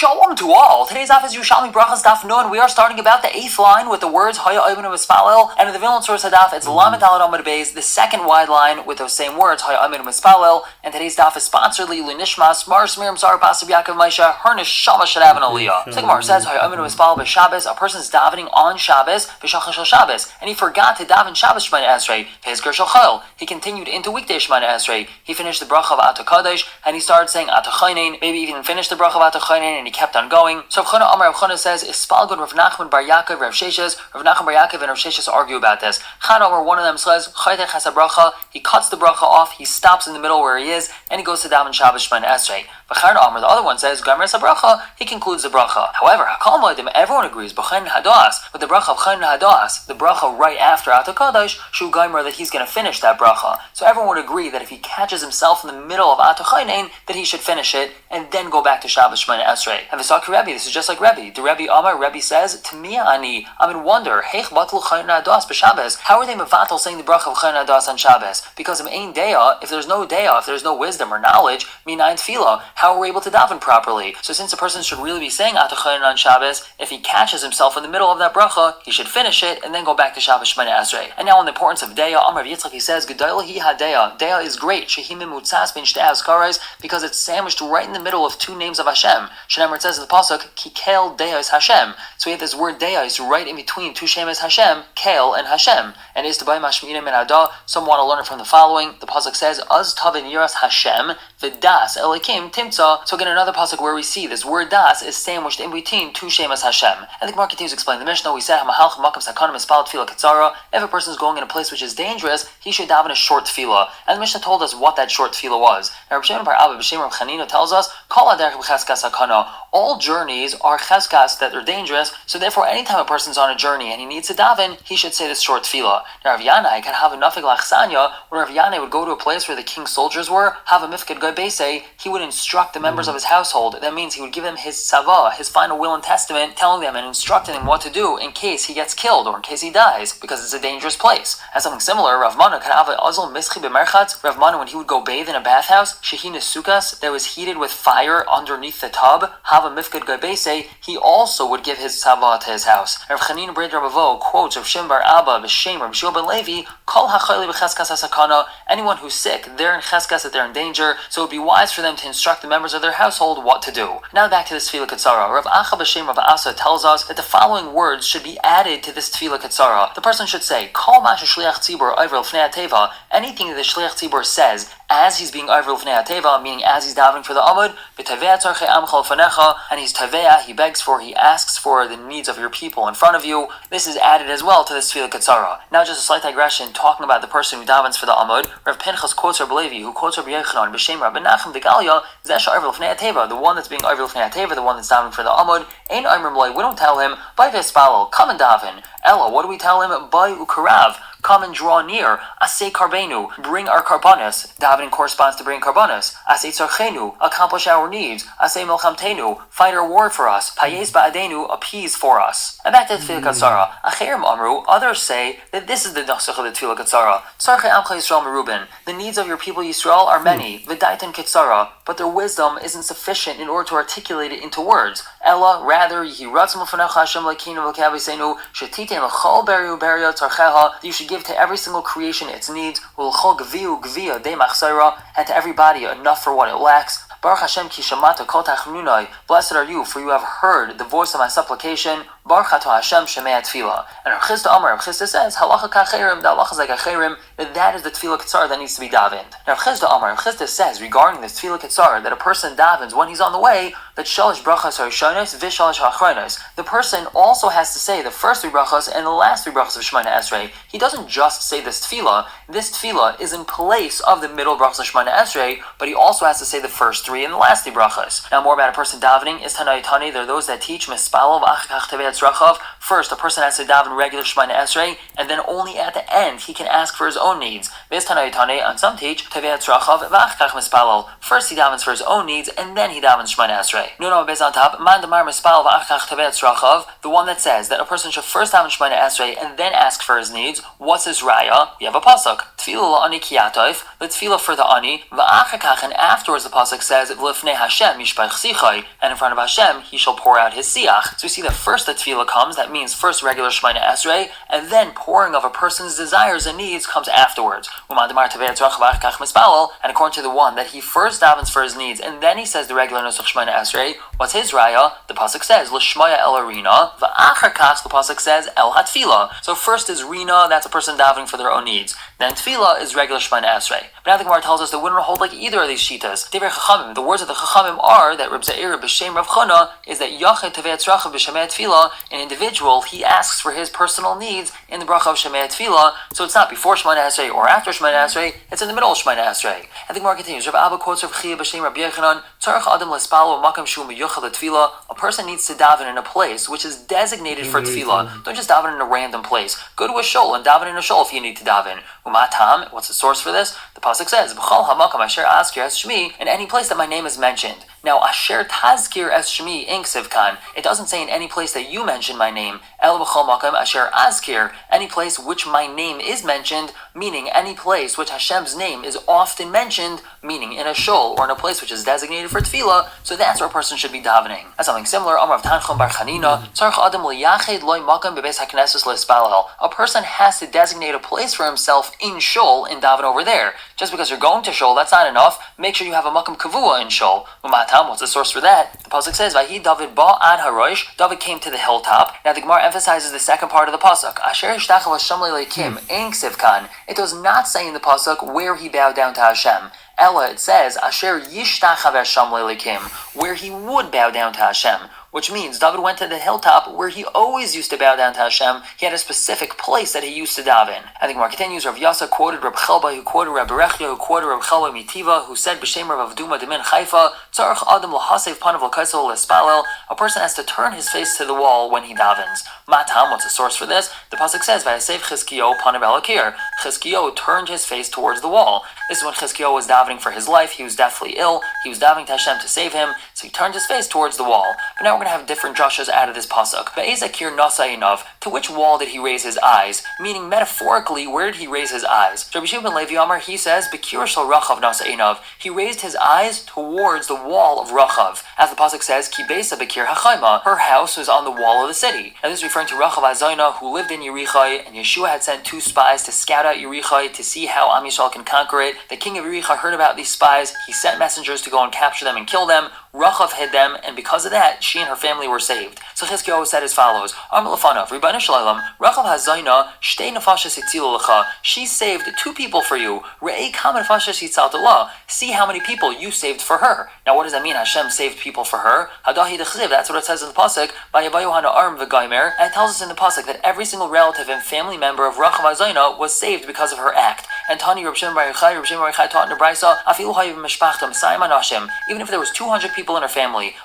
Shalom to all. Today's daf is Yerushalmi Brachot daf nun. We are starting about the 8th line with the words Haya Oimenu Mispalel, and in the Vilna source hadaf it's Lamed Alad Amud Beis, the second wide line with those same words Haya Oimenu Mispalel. And today's daf is sponsored Lilu Nishmas Mars Miriam Sarah Pasab Yaakov Maisha. Her neshama should have an aliyah. So Gemara says Haya Oimenu Mispalel b'Shabbos. A person's davening on Shabbos b'Shachar Shel Shabbos, and he forgot to daven Shabbos Shemana Esrei Pezger Shel Chol. He continued into weekday Shemana Esrei. He finished the bracha of Ata Kadosh and he started saying Ata Chaynein. Maybe even finished the bracha of Ata Chaynein and he kept on going. So Rav Chana Amar Rav Chana says, Ispalgud Rav Nachman Bar Yaakov Rav Sheshes. Rav Nachman Bar Yaakov and Rav Sheshes argue about this. Chana Amar, one of them says, Chaytech has a bracha. He cuts the bracha off. He stops in the middle where he is and he goes to daven Shabbos Shemana Esrei. V'Chana Amar, the other one says, Gamer has a bracha. He concludes the bracha. However, Hakal Moedim, everyone agrees, B'Chayin Hadas, with the bracha of Chayin Hadas, the bracha right after Ata Kadosh, Shu Gamer, that he's going to finish that bracha. So everyone would agree that if he catches himself in the middle of Ata Chaynein, that he should finish it and then go back to Shabbos Shemana Esrei. And V'Saki Rabbi, this is just like Rabbi. The Rabbi Amar, Rabbi says, to me, Ani, I'm in wonder, Heich Batul Chayin Hadas b'Shabbos. How are they mevatel saying the bracha of Chayin Hadas on Shabbos? Because of Ein Deya, if there's no Deya, if there's no wisdom or knowledge, Minayin Tefillah, how are we able to daven properly? So since a person should really be saying Ata Chaynein on Shabbos, if he catches himself in the middle of that bracha, he should finish it and then go back to Shabbos Shemana Esrei. And now on the importance of Deya, Amar Yitzchak, he says, Gedayla hi ha-Deya. Deya is great, Shehimim Mutzas bin Shtei Azkarais, because it's sandwiched right in the middle of two names of Hashem. Shenemar, it says in the pasuk, Ki Kel Deya is Hashem. So we have this word Deya is right in between two Shemes Hashem, Kel and Hashem. And is to buy Mashminim and Ada. Some want to learn it from the following. The pasuk says, Az Tavin Yiras Hashem, V'das Elikim Timtza. So again, another pasuk where we see this word Das is sandwiched in between two Shemes Hashem. And the Gemara continues to explain the Mishnah. We said, Hamahalch Makam Sakanim Espal Tefillah Ketzara. If a person is going in a place which is dangerous, he should daven a short tefillah. And the Mishnah told us what that short tefillah was. Now, Rabbi Shimon Bar Abba B'Shem Rav Chanina tells us, Kol Aderech B'Cheskas Hakana. All journeys are cheskas, that are dangerous, so therefore anytime a person's on a journey and he needs to daven, he should say this short tefillah. Now Rav Yanai can have a nafig lachsanya, when Rav Yanai would go to a place where the king's soldiers were, have a mifked goybese, he would instruct the members of his household. That means he would give them his sava, his final will and testament, telling them and instructing them what to do in case he gets killed or in case he dies, because it's a dangerous place. And something similar, Rav Mana can have an azal mischi b'merchatz. Rav Mana, when he would go bathe in a bathhouse, shehina sukas, that was heated with fire underneath the tub, have a mifked goybese, he also would give his sava to his house. Rav Chanina Bred Rabavo quotes Rav Shimon Bar Abba B'Shem Rav Shua ben Levi, Kol hachayli b'cheskas hasakana. Anyone who's sick, they're in cheskas, that they're in danger, so it would be wise for them to instruct the members of their household what to do. Now back to this tefillah ketzara. Rav Acha B'Shem Rav Asa tells us that the following words should be added to this tefillah ketzara. The person should say, Kol ma sheshliach tzibur over l'fnei hateva. Anything that the shliach tzibur says as he's being over l'fnei hateva, meaning as he's davening for the amud, v'tavea tzarchei amcha l'fanecha, and he's tavea, he begs for, he asks for the needs of your people in front of you. This is added as well to this tefillah ketzara. Now just a slight digression, talking about the person who davens for the amud. Rav Pinchas quotes Rabbi Levi, who quotes Rabbi Yochanan B'Shem Rabbi Nachum Degalia, Zesha over l'fnei hateva, the one that's being over l'fnei hateva, the one that's davening for the amud. Ein oimrim loy, we don't tell him, Bai v'espalel, come and daven. Ella, what do we tell him? Bai ukarav, come and draw near. Asay karbenu, bring our karbanos. Davening corresponds to bring karbanos. Asay tzarchenu, accomplish our needs. Asay melchamtenu, fight our war for us. Payez ba'adenu, appease for us. And back to the tefillah katzara. Acherim amru, others say that this is the nusach of the tefillah katzara. Tzarchei amcha Yisrael merubin. The needs of your people Yisrael are many. V'daitan katzara, but their wisdom isn't sufficient in order to articulate it into words. Ella, rather, yihi ratzim l'fanecha Hashem l'kinu v'kavisenu, shetiten l'chol beriu beria tzarcheha. You should give to every single creation its needs, ulchol gviu gvia de machzera, and to everybody enough for what it lacks. Baruch Hashem ki shamata kol tachnunai. Blessed are you, for you have heard the voice of my supplication. Baruch atah Hashem shemei tefillah. And Rav Chisda Amar, Rav Chisda says, halacha kacherim, the halacha is like acherim, that is the tefillah ketzara that needs to be davened. Now Rav Chisda Amar, Rav Chisda says regarding this tefillah ketzara that a person davens when he's on the way, that shalish brachas harishonos v'shalish ha'achronos. The person also has to say the first three brachas and the last three brachas of Shemana Esrei. He doesn't just say this tefillah. This tefillah is in place of the middle brachas of Shemana Esrei, but he also has to say the first three and the last three brachas. Now more about a person davening is Tanai Tani. There are those that teach mispalov achach tevei Tevet Rachav, first a person has to daven regular Shemona Esrei, and then only at the end he can ask for his own needs. Based on and some teach Tevet Rachav v'achkach mispalel. First he davens for his own needs, and then he davens Shemona Esrei. No, based on top, man damar mispalel v'achkach Tevet Rachav, the one that says that a person should first daven Shemona Esrei and then ask for his needs. What's his raya? You have a pasuk. Tefillah la'ani kiyatoif, the tefillah for the ani, v'achakach, and afterwards the pasuk says v'lifnei Hashem yishpach sichai, and in front of Hashem he shall pour out his siach. So we see that first the tefillah comes, that means first regular Shemona Esrei, and then pouring of a person's desires and needs comes afterwards. And according to the one that he first davens for his needs, and then he says the regular nusach Shemona Esrei, what's his raya? The pasuk says l'shmaya el arina, v'achakach, the pasuk says el hatfila. So first is rina, that's a person davening for their own needs. Then tefillah is regular Shemona Esrei. But now the Gemara tells us that we wouldn't hold like either of these shitas. The words of the Chachamim are that Reb Zecharia b'shem Rav Chana is that yachet tevet rachav b'shemei tefillah, an individual, he asks for his personal needs in the bracha of shemei tefillah. So it's not before Shemona Esrei or after Shemona Esrei, it's in the middle of Shemona Esrei. And the Gemara continues. Rav Abba quotes Rav Chia b'shem Rabbi Yochanan, tzarich adam l'spalo makam shu miyuchel tefillah. A person needs to daven in a place which is designated for tefillah. Don't just daven in a random place. Go to a shul and daven in a shul if you need to daven. Umatam, what's the source for this? The pasuk says, "B'chol hamakam asher azkir es shmi," in any place that my name is mentioned. Now, asher tazkir es shmi in ksivkan. It doesn't say in any place that you mention my name. El b'chol makam asher azkir, any place which my name is mentioned, meaning any place which Hashem's name is often mentioned, meaning in a shul or in a place which is designated for tefillah. So that's where a person should be davening. That's something similar. Amar Tanchum Bar Chanina, tzarich adam liyached loy makam bebeis hakneses le'spalel. A person has to designate a place for himself in shul and daven over there. Just because you're going to shul, that's not enough. Make sure you have a makam kavua in shul. Umatam, what's the source for that? The pasuk says, "Vahi David ba ad harosh." David came to the hilltop. Now the Gemara emphasizes the second part of the pasuk. Asher yishtachav Hashem leikim ein ksivkan. It does not say in the pasuk where he bowed down to Hashem. Ella, it says, Asher yishtachav Hashem leikim, where he would bow down to Hashem. Which means David went to the hilltop where he always used to bow down to Hashem. He had a specific place that he used to daven. I think Gemara continues. Rav Yasa quoted Reb Chelba, who quoted Reb Berechia, who quoted Reb Chelba Mitiva, who said B'Shem Rav Avduma Demin Chaifa, Tzarich Adam L'Hasev Panav L'Kaisel L'Spalel. A person has to turn his face to the wall when he davens. Matam, what's the source for this? The pasuk says, Vayasev Chizkiyo Panav Elakir. Chizkiyo turned his face towards the wall. This is when Chizkiyo was davening for his life. He was deathly ill. He was davening to Hashem to save him, so he turned his face towards the wall. But now we're going to have different drashas out of this pasuk. Be'ezakir nasayinav, to which wall did he raise his eyes? Meaning, metaphorically, where did he raise his eyes? Rabbi Shimon ben Levi Amar, he says, Bekir shel Rachav nasayinav, he raised his eyes towards the wall of Rachav. As the pasuk says, Ki beisa bekir hachayma, her house was on the wall of the city. Now this is referring to Rachav Azayna, who lived in Yerichai, and Yeshua had sent 2 spies to scout out Yerichai to see how Am Yisrael can conquer it. The king of Yerichai heard about these spies. He sent messengers to go and capture them and kill them. Rachav hid them, and because of that, she and her family were saved. So Chizkiyahu said as follows: Amar Lefanav, Ribbana Shalom, Rachav Hazayna, Shtei Nefashas Hitzilu Lecha. She saved 2 people for you. Re'ei Kama Nefashas Hitzalta. See how many people you saved for her. Now, what does that mean? Hashem saved people for her. Hadahi Dechziv. That's what it says in the pasuk. Vayabayu Hana Arm V'Gaimer. And it tells us in the pasuk that every single relative and family member of Rachav Hazayna was saved because of her act. And Tani Reb Shimon Bar Yochai taught in the Brisa, Afilu Hayiv Mishpachtam Sayim Anashim. Even if there was 200 people in her family,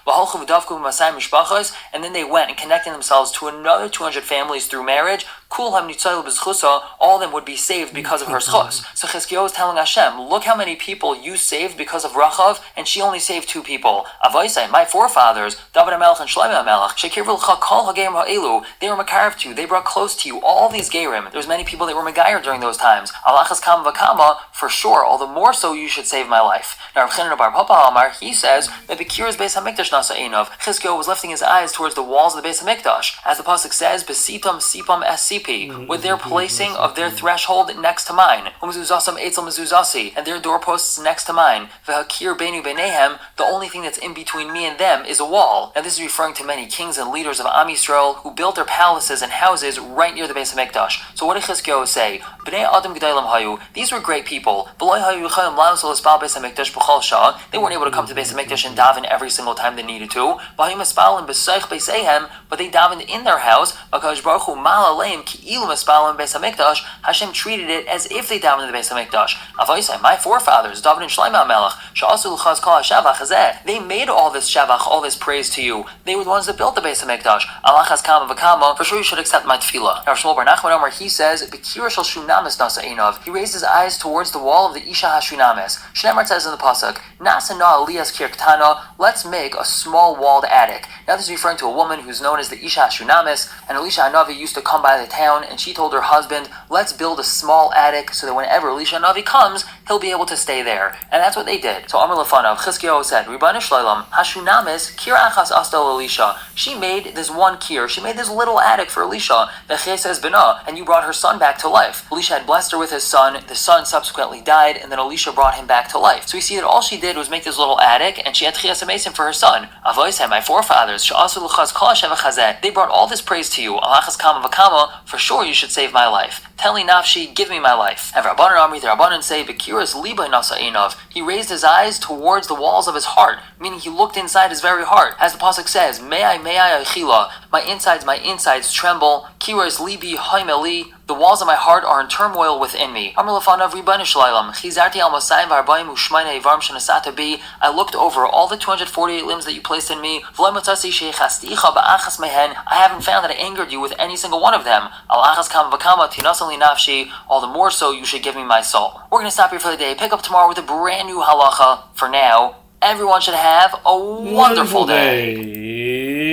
and then they went and connected themselves to another 200 families through marriage, all of them would be saved because of her schos. So Chizkiyahu is telling Hashem, look how many people you saved because of Rachav, and she only saved 2 people. Avaisai, my forefathers, David HaMelech and Shlomo HaMelech, they were Makarav to you, they brought close to you all these Gerim. There was many people that were Megayer during those times. Alachas Kam Vakama, for sure, all the more so you should save my life. Now Rav Chanina Bar Papa Amar, he says that Bekir is Beis HaMikdash Nasa'inov. Chizkiyahu was lifting his eyes towards the walls of the Beis HaMikdash. As the pasuk says, Besitam Sipam Es with their placing of their threshold next to mine, and their doorposts next to mine. The only thing that's in between me and them is a wall. And this is referring to many kings and leaders of Am Yisrael who built their palaces and houses right near the Beis HaMikdash. So what did Chizkiyahu say? These were great people. They weren't able to come to the Beis HaMikdash and daven every single time they needed to, but they davened in their house. ki'ilu mispalim beis hamikdash, Hashem treated it as if they davened in the Beis Hamikdash. Avoisai, my forefathers, David and Shlomo HaMelech, she'asu l'chaz kol hashavach hazeh, they made all this shavach, all this praise to you. They were the ones that built the Beis Hamikdash. Allah chaz kama v'kama, for sure you should accept my tefillah. Now Shmuel Bar Nachman Omer, he says, B'kira shel shunamis nasa einav, he raised his eyes towards the wall of the Isha HaShunamis. Shneimar says in the pasuk, Nasa na aliyas kirktana, let's make a small walled attic. Now this is referring to a woman who's known as the Isha HaShunamis, and Elisha Hanavi used to come by the town, and she told her husband, let's build a small attic so that whenever Elisha Hanavi comes, he'll be able to stay there. And that's what they did. So Amar Lefanav, Chizkiyahu said, Ribbanu Shloim, Hashunamis, Kir Achas Astel Elisha. She made this one kir, she made this little attic for Elisha, Vechei says Bina, and you brought her son back to life. Elisha had blessed her with his son, the son subsequently died, and then Elisha brought him back to life. So we see that all she did was make this little attic, and she had Chias HaMesim for her son. Avoisai, my forefathers, She'asu l'chaz kol hashavach hazeh, they brought all this praise to you, Alachas kama v'kama, for sure you should save my life. Tell me nafshi, give me my life. And Rabbanan Amri, the Rabbanan say, Bekiras liba nasa einav, he raised his eyes towards the walls of his heart, meaning he looked inside his very heart. As the pasuk says, Me'ai achila, my insides tremble, Kiras libi haimeli, the walls of my heart are in turmoil within me. I looked over all the 248 limbs that you placed in me. I haven't found that I angered you with any single one of them. All the more so you should give me my soul. We're going to stop here for the day. Pick up tomorrow with a brand new halacha. For now, everyone should have a wonderful day.